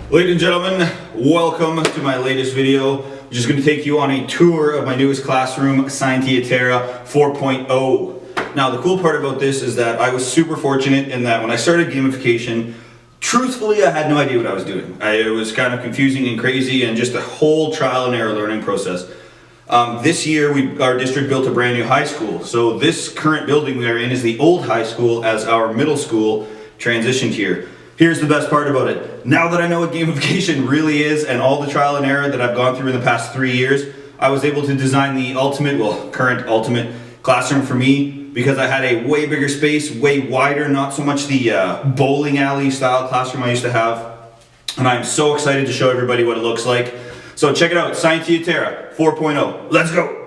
Ladies and gentlemen, welcome to my latest video, which is going to take you on a tour of my newest classroom, ScientiaTerra 4.0. Now, the cool part about this is that I was super fortunate in that when I started gamification, truthfully, I had no idea what I was doing. It was kind of confusing and crazy and just a whole trial and error learning process. This year, our district built a brand new high school. So this current building we are in is the old high school as our middle school transitioned here. Here's the best part about it. Now that I know what gamification really is and all the trial and error that I've gone through in the past 3 years, I was able to design the current ultimate classroom for me because I had a way bigger space, way wider, not so much the bowling alley style classroom I used to have. And I'm so excited to show everybody what it looks like. So check it out, ScientiaTerra 4.0. Let's go!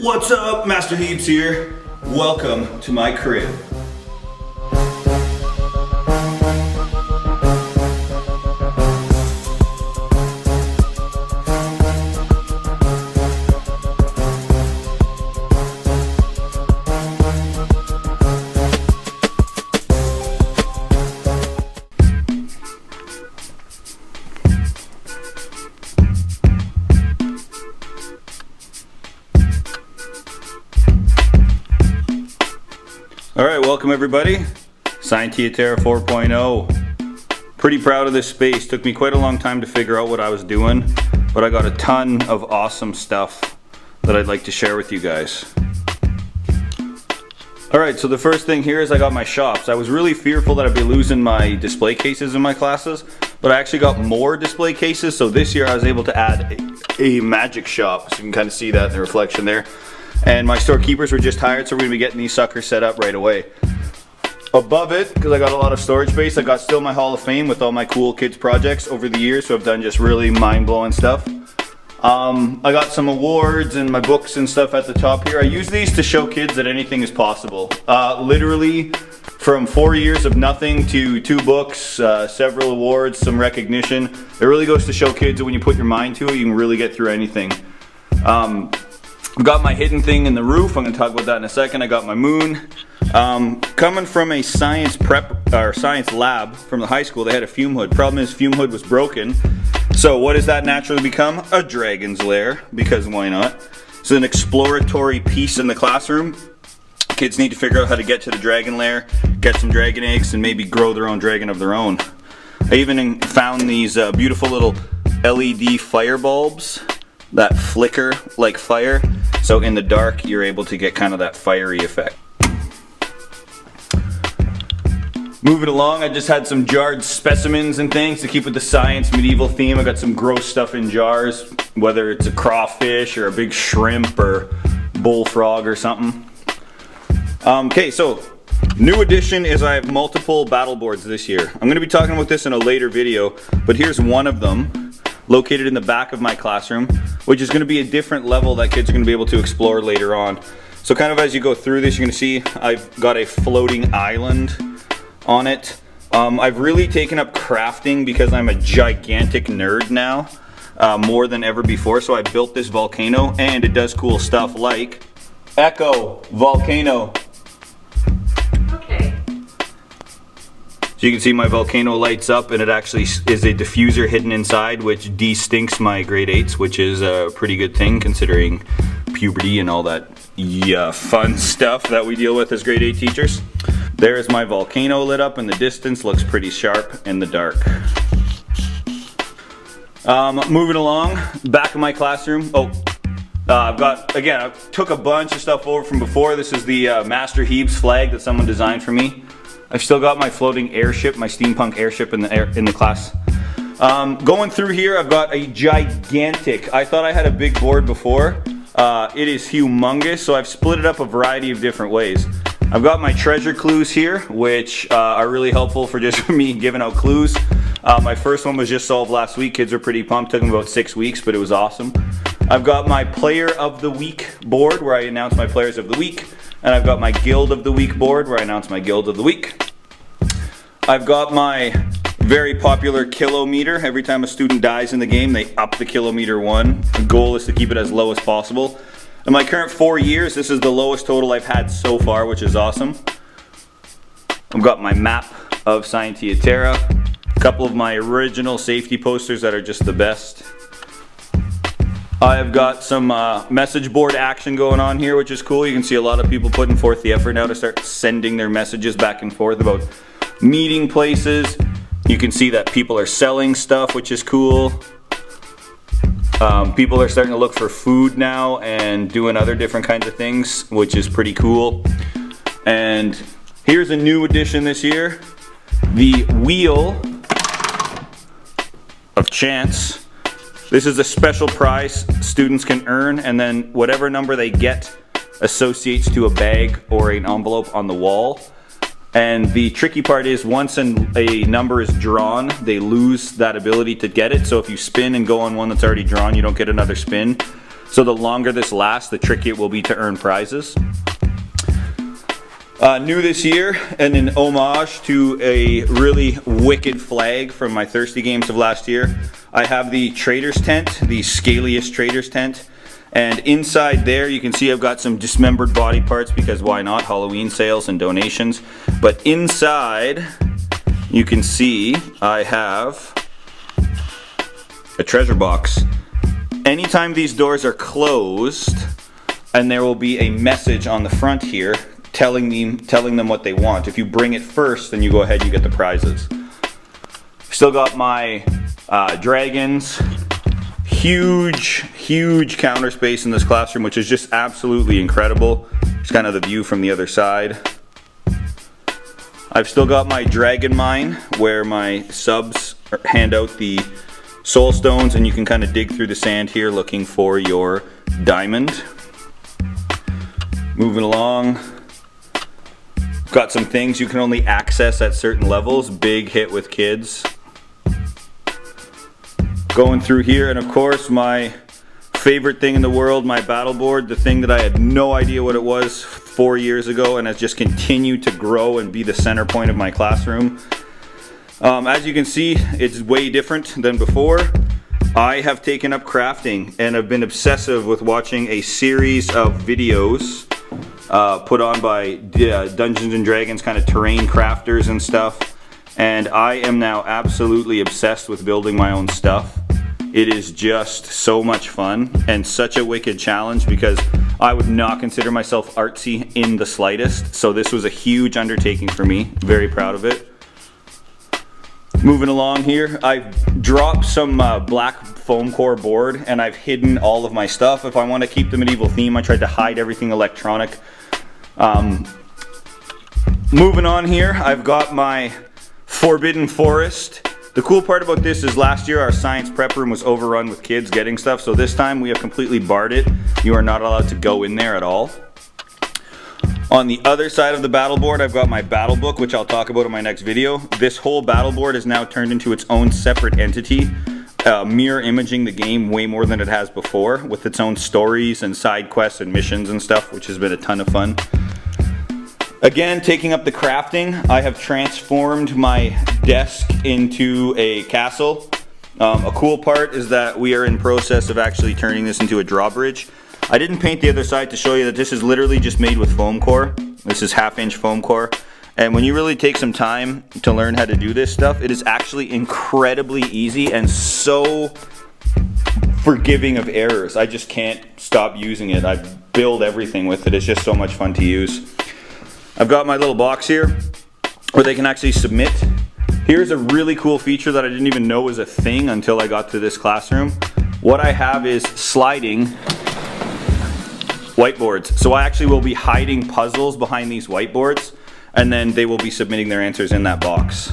What's up, Master Heaps here. Welcome to my crib. Alright, welcome everybody. ScientiaTerra 4.0. Pretty proud of this space. Took me quite a long time to figure out what I was doing, but I got a ton of awesome stuff that I'd like to share with you guys. Alright, so the first thing here is I got my shops. I was really fearful that I'd be losing my display cases in my classes, but I actually got more display cases, so this year I was able to add a magic shop, so you can kind of see that in the reflection there. And my storekeepers were just hired, so we're going to be getting these suckers set up right away. Above it, because I got a lot of storage space, I got still my Hall of Fame with all my cool kids projects over the years, so I've done just really mind-blowing stuff. I got some awards and my books and stuff at the top here. I use these to show kids that anything is possible. Literally, from 4 years of nothing to 2 books, several awards, some recognition. It really goes to show kids that when you put your mind to it, you can really get through anything. I've got my hidden thing in the roof. I'm going to talk about that in a second. I got my moon. Coming from a science lab from the high school, they had a fume hood. Problem is, fume hood was broken. So what does that naturally become? A dragon's lair, because why not? It's an exploratory piece in the classroom. Kids need to figure out how to get to the dragon lair, get some dragon eggs, and maybe grow their own dragon of their own. I even found these beautiful little LED fire bulbs that flicker like fire, so in the dark you're able to get kind of that fiery effect. Moving along, I just had some jarred specimens and things to keep with the science medieval theme. I got some gross stuff in jars, whether it's a crawfish or a big shrimp or bullfrog or something. Okay, so new addition is I have multiple battle boards this year. I'm going to be talking about this in a later video, but here's one of them, located in the back of my classroom, which is going to be a different level that kids are going to be able to explore later on. So kind of as you go through this, you're going to see I've got a floating island on it. I've really taken up crafting because I'm a gigantic nerd now, more than ever before. So I built this volcano, and it does cool stuff like Echo Volcano. So you can see my volcano lights up, and it actually is a diffuser hidden inside, which de-stinks my grade 8s, which is a pretty good thing considering puberty and all that fun stuff that we deal with as grade 8 teachers. There's my volcano lit up in the distance, looks pretty sharp in the dark. Moving along, back of my classroom. I took a bunch of stuff over from before. This is the Master Heaps flag that someone designed for me. I've still got my floating airship, my steampunk airship in the class. Going through here, I've got a gigantic, I thought I had a big board before. It is humongous, so I've split it up a variety of different ways. I've got my treasure clues here, which are really helpful for just me giving out clues. My first one was just solved last week. Kids were pretty pumped. Took them about 6 weeks, but it was awesome. I've got my Player of the Week board where I announce my Players of the Week. And I've got my Guild of the Week board where I announce my Guild of the Week. I've got my very popular kilometer. Every time a student dies in the game, they up the kilometer one. The goal is to keep it as low as possible. In my current 4 years, this is the lowest total I've had so far, which is awesome. I've got my map of ScientiaTerra, a couple of my original safety posters that are just the best. I've got some message board action going on here, which is cool. You can see a lot of people putting forth the effort now to start sending their messages back and forth about meeting places. You can see that people are selling stuff, which is cool. People are starting to look for food now and doing other different kinds of things, which is pretty cool. And here's a new addition this year, the Wheel of Chance. This is a special prize students can earn, and then whatever number they get associates to a bag or an envelope on the wall. And the tricky part is once a number is drawn, they lose that ability to get it. So if you spin and go on one that's already drawn, you don't get another spin. So the longer this lasts, the trickier it will be to earn prizes. New this year, and in homage to a really wicked flag from my Thirsty Games of last year, I have the Trader's Tent, the scaliest Trader's Tent. And inside there you can see I've got some dismembered body parts because why not, Halloween sales and donations. But inside you can see I have a treasure box. Anytime these doors are closed, and there will be a message on the front here telling them what they want. If you bring it first, then you go ahead, you get the prizes. Still got my dragons. Huge counter space in this classroom, which is just absolutely incredible. It's kind of the view from the other side. I've still got my dragon mine where my subs hand out the soul stones, and you can kind of dig through the sand here looking for your diamond. Moving along. Got some things you can only access at certain levels. Big hit with kids. Going through here, and of course my favorite thing in the world, my battle board, the thing that I had no idea what it was 4 years ago and has just continued to grow and be the center point of my classroom. As you can see, it's way different than before. I have taken up crafting and have been obsessive with watching a series of videos put on by Dungeons and Dragons kind of terrain crafters and stuff. And I am now absolutely obsessed with building my own stuff. It is just so much fun and such a wicked challenge because I would not consider myself artsy in the slightest. So this was a huge undertaking for me. Very proud of it. Moving along here, I've dropped some black foam core board and I've hidden all of my stuff. If I want to keep the medieval theme, I tried to hide everything electronic. Moving on here, I've got my Forbidden Forest. The cool part about this is last year our science prep room was overrun with kids getting stuff, so this time we have completely barred it. You are not allowed to go in there at all. On the other side of the battle board, I've got my battle book, which I'll talk about in my next video. This whole battle board is now turned into its own separate entity, mirror imaging the game way more than it has before, with its own stories and side quests and missions and stuff, which has been a ton of fun. Again, taking up the crafting, I have transformed my desk into a castle. A cool part is that we are in process of actually turning this into a drawbridge. I didn't paint the other side to show you that this is literally just made with foam core. This is 1/2-inch foam core. And when you really take some time to learn how to do this stuff, it is actually incredibly easy and so forgiving of errors. I just can't stop using it. I build everything with it. It's just so much fun to use. I've got my little box here where they can actually submit. Here's a really cool feature that I didn't even know was a thing until I got to this classroom. What I have is sliding whiteboards. So I actually will be hiding puzzles behind these whiteboards, and then they will be submitting their answers in that box.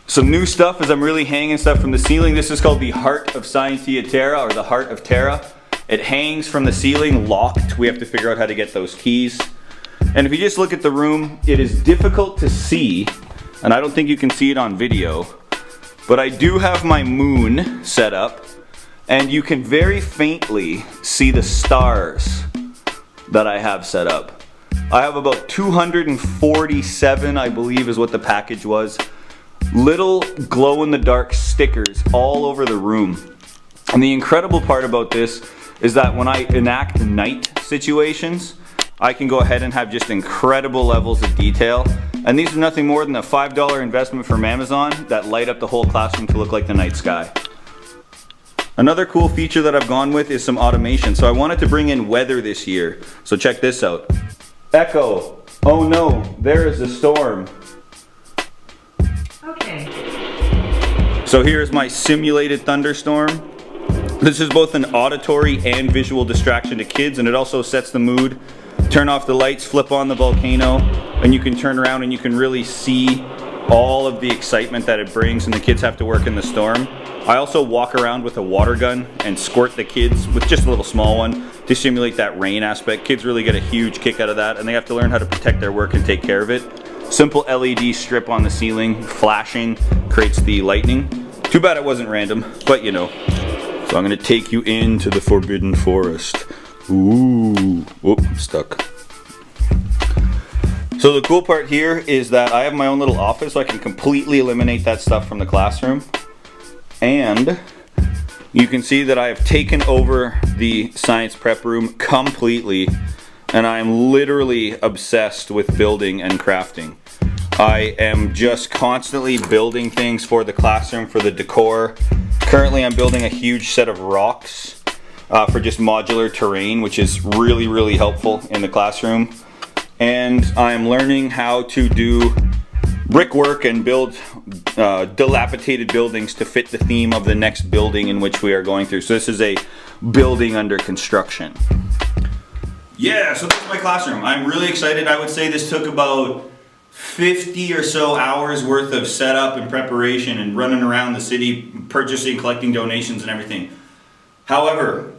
Some new stuff is I'm really hanging stuff from the ceiling. This is called the Heart of ScientiaTerra, or the Heart of Terra. It hangs from the ceiling locked. We have to figure out how to get those keys. And if you just look at the room, it is difficult to see, and I don't think you can see it on video, but I do have my moon set up, and you can very faintly see the stars that I have set up. I have about 247, I believe is what the package was, little glow-in-the-dark stickers all over the room. And the incredible part about this is that when I enact night situations, I can go ahead and have just incredible levels of detail. And these are nothing more than a $5 investment from Amazon that light up the whole classroom to look like the night sky. Another cool feature that I've gone with is some automation. So I wanted to bring in weather this year. So check this out. Echo, oh no, there is a storm. Okay. So here's my simulated thunderstorm. This is both an auditory and visual distraction to kids, and it also sets the mood. Turn off the lights, flip on the volcano, and you can turn around and you can really see all of the excitement that it brings, and the kids have to work in the storm. I also walk around with a water gun and squirt the kids with just a little small one to simulate that rain aspect. Kids really get a huge kick out of that, and they have to learn how to protect their work and take care of it. Simple LED strip on the ceiling, flashing, creates the lightning. Too bad it wasn't random, but you know. So I'm gonna take you into the Forbidden Forest. Ooh, whoop, I'm stuck. So the cool part here is that I have my own little office, so I can completely eliminate that stuff from the classroom. And you can see that I have taken over the science prep room completely, and I am literally obsessed with building and crafting. I am just constantly building things for the classroom, for the decor. Currently I'm building a huge set of rocks for just modular terrain, which is really, really helpful in the classroom. And I'm learning how to do brickwork and build dilapidated buildings to fit the theme of the next building in which we are going through. So this is a building under construction. Yeah, so this is my classroom. I'm really excited. I would say this took about 50 or so hours worth of setup and preparation and running around the city, purchasing, collecting donations and everything. However,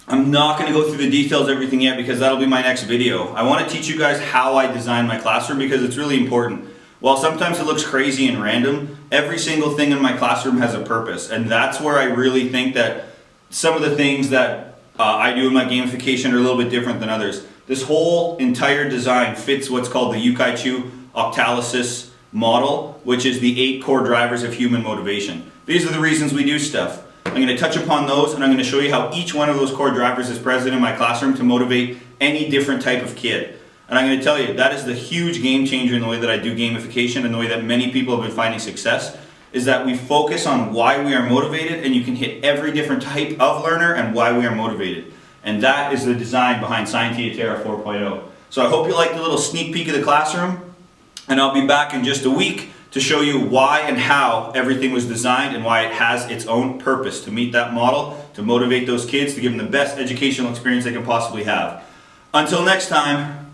I'm not going to go through the details of everything yet because that'll be my next video. I want to teach you guys how I design my classroom because it's really important. While sometimes it looks crazy and random, every single thing in my classroom has a purpose, and that's where I really think that some of the things that I do in my gamification are a little bit different than others. This whole entire design fits what's called the Yukai-Chu Octalysis model, which is the 8 core drivers of human motivation. These are the reasons we do stuff. I'm going to touch upon those, and I'm going to show you how each one of those core drivers is present in my classroom to motivate any different type of kid. And I'm going to tell you, that is the huge game changer in the way that I do gamification and the way that many people have been finding success, is that we focus on why we are motivated, and you can hit every different type of learner and why we are motivated. And that is the design behind ScientiaTerra 4.0. So I hope you liked the little sneak peek of the classroom, and I'll be back in just a week to show you why and how everything was designed and why it has its own purpose to meet that model, to motivate those kids, to give them the best educational experience they can possibly have. Until next time,